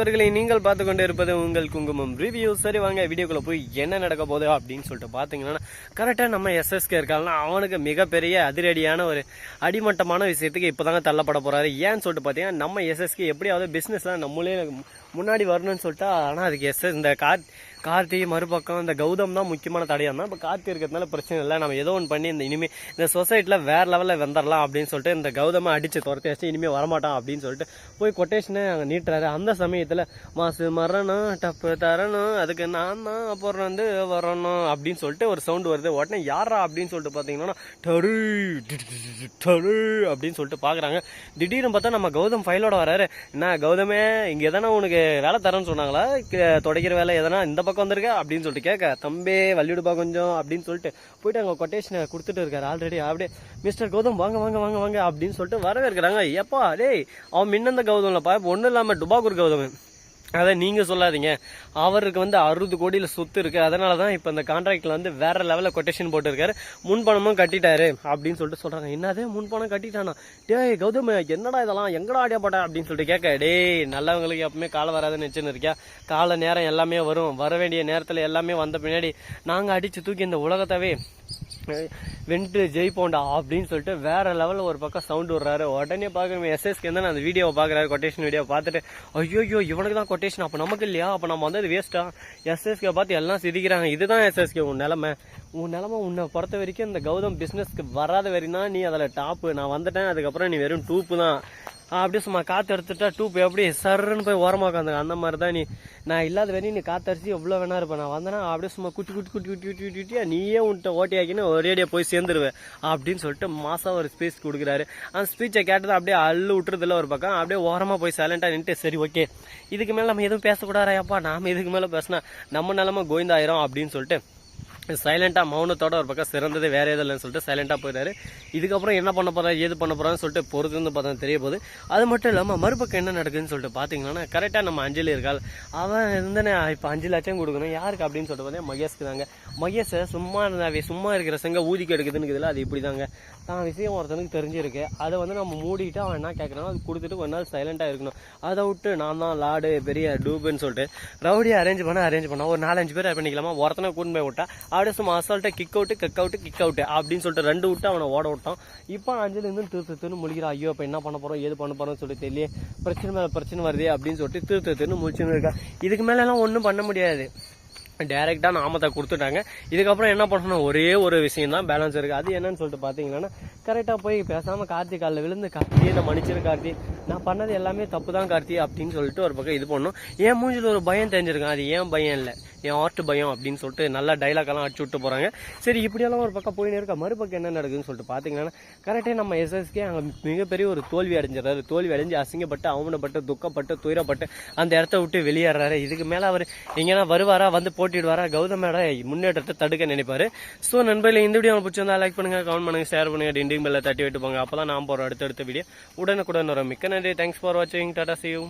நண்பர்களை நீங்கள் பார்த்து கொண்டு இருப்பது உங்கள் குங்குமம் ரிவ்யூ. சரி வாங்க வீடியோக்குள்ள போய் என்ன நடக்க போகுது அப்படின்னு சொல்லிட்டு பாத்தீங்கன்னா, கரெக்டா நம்ம எஸ்எஸ்கே இருக்காங்கன்னா அவனுக்கு மிகப்பெரிய அதிரடியான ஒரு அடிமட்டமான விஷயத்துக்கு இப்பதாங்க தள்ளப்பட போறாரு. ஏன்னு சொல்லிட்டு பாத்தீங்கன்னா, நம்ம எஸ்எஸ்கே எப்படியாவது பிசினஸ்ல நம்மளே முன்னாடி வரணும்னு சொல்லிட்டா, ஆனா அதுக்கு இந்த கார்த்தி மறுபக்கம் இந்த கௌதம் தான் முக்கியமான தடையா தான். இப்போ கார்த்தி இருக்கிறதுனால பிரச்சனை இல்லை, நம்ம ஏதோ ஒன்று பண்ணி இனிமே இந்த சொசைட்டில வேற லெவலில் வந்துடலாம் அப்படின்னு சொல்லிட்டு இந்த கௌதமை அடிச்சு துரத்தி வச்சு இனிமே வரமாட்டான் அப்படின்னு சொல்லிட்டு போய் கொட்டேஷனை அங்கே நீட்டுறாரு. அந்த சமயத்தில் மாசு மரணம் டப்பு தரணும், அதுக்கு நான் தான் அப்புறம் வந்து வரணும் அப்படின்னு சொல்லிட்டு ஒரு சவுண்டு வருது. உடனே யாரா அப்படின்னு சொல்லிட்டு பார்த்தீங்கன்னா டரு டரு அப்படின்னு சொல்லிட்டு பார்க்குறாங்க. திடீர்னு பார்த்தா நம்ம கௌதம் ஃபைலோட வராரு. என்ன கௌதமே, இங்கே எதனா உனக்கு வேலை தரேன்னு சொன்னாங்களா, துடைக்கிற வேலை எதனா இந்த பக்கம் வந்திருக்க அப்படின்னு சொல்லிட்டு கேட்க, தம்பே வள்ளிடுப்பா கொஞ்சம் அப்படின்னு சொல்லிட்டு போயிட்டு அங்க கொட்டேஷனை கொடுத்துட்டு இருக்காரு. ஆல்ரெடி அப்படியே மிஸ்டர் கௌதம் வாங்க வாங்க வாங்க வாங்க அப்படின்னு சொல்லிட்டு வரவேற்கிறாங்க. எப்பா டேய், அவன் முன்னந்த கௌதம் இல்லப்பா, ஒன்னும் இல்லாம டுபாக்கூர் கௌதம். அதை நீங்க சொல்லாதீங்க, அவருக்கு வந்து 60 கோடியில சொத்து இருக்கு, அதனாலதான் இப்ப இந்த கான்ட்ராக்ட்ல வந்து வேற லெவல்ல கொட்டேஷன் போட்டு இருக்காரு, முன்பணமும் கட்டிட்டாரு அப்படின்னு சொல்லிட்டு சொல்றாங்க. என்னதே முன்பணம் கட்டிட்டானா? டேய் கௌதம், என்னடா இதெல்லாம் எங்கடா ஆடியா போட்ட அப்படின்னு சொல்லிட்டு கேட்க, டேய் நல்லவங்களுக்கு எப்பவுமே காலம் வராதுன்னு நினைச்சுன்னு இருக்கியா? கால நேரம் எல்லாமே வரும், வர வேண்டிய நேரத்துல எல்லாமே வந்த பின்னாடி நாங்க அடிச்சு தூக்கி இந்த உலகத்தவே வென்று ஜெயிப்போண்டா அப்படின்னு சொல்லிட்டு வேற லெவலில் ஒரு பக்கம் சவுண்ட் விடுறாரு. உடனே பார்க்குறோம் எஸ்எஸ்கே தான் அந்த வீடியோவை பார்க்குறாரு, கொட்டேஷன் வீடியோ பார்த்துட்டு, ஐயோ இவனுக்கு தான் கொட்டேஷன், அப்போ நமக்கு இல்லையா, அப்போ நம்ம வந்து அது வேஸ்ட்டா? எஸ்எஸ்கே பார்த்து எல்லாம் சிரிக்கிறாங்க. இதுதான் எஸ்எஸ்கே உன் நிலைமை. உன்னை பொறுத்த வரைக்கும் இந்த கௌதம் பிஸ்னஸ்க்கு வராத வரைக்கும் தான் நீ அதில் டாப்பு. நான் வந்துட்டேன், அதுக்கப்புறம் நீ வெறும் டூப்பு தான். அப்படியே சும்மா காற்று எடுத்துட்டா டூப் எப்படி சர்ன்னு போய் ஓரமாக உட்காந்து அந்த மாதிரி தான் நீ. நான் இல்லாத வரையும் நீ காத்தரிச்சு எவ்வளோ வேணா இருப்பேன், நான் வந்தேன்னா அப்படியே சும்மா குட்டி குட்டி குட்டி குட்டி குட்டி குட்டியா நீயே உன்ட்ட ஓட்டியாக்கின்னு ஒரேடியா போய் சேர்ந்துருவேன் அப்படின்னு சொல்லிட்டு மாசா ஒரு ஸ்பீச் கொடுக்குறாரு. அந்த ஸ்பீச்சை கேட்டது அப்படியே அள்ளு விட்டுறதுல ஒரு பக்கம் அப்படியே ஓரமாக போய் சைலண்டாக நின்று, சரி ஓகே இதுக்கு மேலே நம்ம எதுவும் பேசக்கூடாதாப்பா, நாம இதுக்கு மேலே பேசினா நம்ம நிலமை கோவிந்தாயிரம் அப்படின்னு சொல்லிட்டு சைலண்டா மௌனத்தோட ஒரு பக்கம் சிறந்தது வேற எதுவும் இல்லைன்னு சொல்லிட்டு சைலண்டா போயிட்டாரு. இதுக்கப்புறம் என்ன பண்ண போறா ஏது பண்ண போறான்னு சொல்லிட்டு பொறுத்து வந்து பார்த்தா தெரிய போகுது. அது மட்டும் இல்லாம மறுபக்கம் என்ன நடக்குதுன்னு சொல்லிட்டு பாத்தீங்கன்னா, கரெக்டா நம்ம அஞ்சலி இருக்காள், அவன் இருந்தனே இப்ப 5 லட்சம் கொடுக்கணும் யாருக்கு அப்படின்னு சொல்லிட்டு பார்த்தா மகேஷ்க்கு தாங்க. மகேஷ் சும்மா இருக்கிற செங்க ஊதிக்கு எடுக்குதுன்னு அது இப்படிதாங்க. தான் விஷயம் ஒருத்தனுக்கு தெரிஞ்சிருக்கு, அதை வந்து நம்ம மூடிட்டு அவன் என்ன கேட்கறானோ அது கொடுத்துட்டு ஒரு நாள் சைலண்டா இருக்கணும். அதை விட்டு நான் தான் லாடு பெரிய டூபுன்னு சொல்லிட்டு ரவுடியை அரேஞ்ச் பண்ணா ஒரு 4-5 பேர் பண்ணிக்கலாமா, ஒருத்தனை கூண்டு போய் விட்டா அப்படியே சும்மா அசால்ட்டா கிக் அவுட் அப்படின்னு சொல்லிட்டு 2 விட்டு அவனை ஓட விட்டான். இப்போ அஞ்சலி இருந்து திருத்து முழிக்கிறான். ஐயோ இப்போ என்ன பண்ண போறோம் ஏது பண்ண போறோம்னு சொல்லிட்டு தெரியல, பிரச்சனை மேல பிரச்சனை வருதே அப்படின்னு சொல்லிட்டு திருத்து முழிச்சுன்னு இருக்கா. இதுக்கு மேல எல்லாம் ஒன்றும் பண்ண முடியாது, டைரக்டா நாமத்தை கொடுத்துட்டாங்க. இதுக்கப்புறம் என்ன பண்ணணும், ஒரே ஒரு விஷயம் தான் பேலன்ஸ் இருக்கு. அது என்னன்னு சொல்லிட்டு பாத்தீங்கன்னா, கரெக்டா போய் பேசாம கார்த்தி காலில் விழுந்து, கார்த்தியை நான் மன்னிச்சிரு கார்த்தி, நான் பண்ணது எல்லாமே தப்பு தான் கார்த்தி அப்படின்னு சொல்லிட்டு ஒரு பக்கம் இது பண்ணும். ஏன் மூஞ்சில் ஒரு பயம் தெரிஞ்சிருக்கேன், அது ஏன் பயம் இல்லை, என் ஆர்ட் பயம் அப்படின்னு சொல்லிட்டு நல்லா டைலாக் எல்லாம் அடிச்சு விட்டு போறாங்க. சரி இப்படியெல்லாம் ஒரு பக்கம் போயின்னு இருக்க, மறுபக்கம் என்ன நடக்குதுன்னு சொல்லிட்டு பாத்தீங்கன்னா, கரெக்டா நம்ம எஸ்எஸ்கே அங்க மிகப்பெரிய ஒரு தோல்வி அடைஞ்சிடறாரு. தோல்வி அடைஞ்சு அசிங்கப்பட்டு அவமானப்பட்டு துக்கப்பட்டு துயரப்பட்டு அந்த இடத்த விட்டு வெளியேறாரு. இதுக்கு மேல அவர் எங்கன்னா வருவாரா, வந்து போட்டிடுவாரா, கௌதமோட முன்னேற்றத்தை தடுக்க நினைப்பாரு. ஸோ நண்பர்களே, இந்த வீடியோ பிடிச்சிருந்தா லைக் பண்ணுங்க, கமெண்ட் பண்ணுங்க, ஷேர் பண்ணுங்க, டிண்டிங் பெல்ல தட்டி விட்டு போங்க. அப்பதான் நான் போற அடுத்தடுத்த வீடியோ உடனுக்குடன் வரும். மிக்க நன்றி, தேங்க்ஸ் ஃபார் வாட்சிங், டாடா, see you.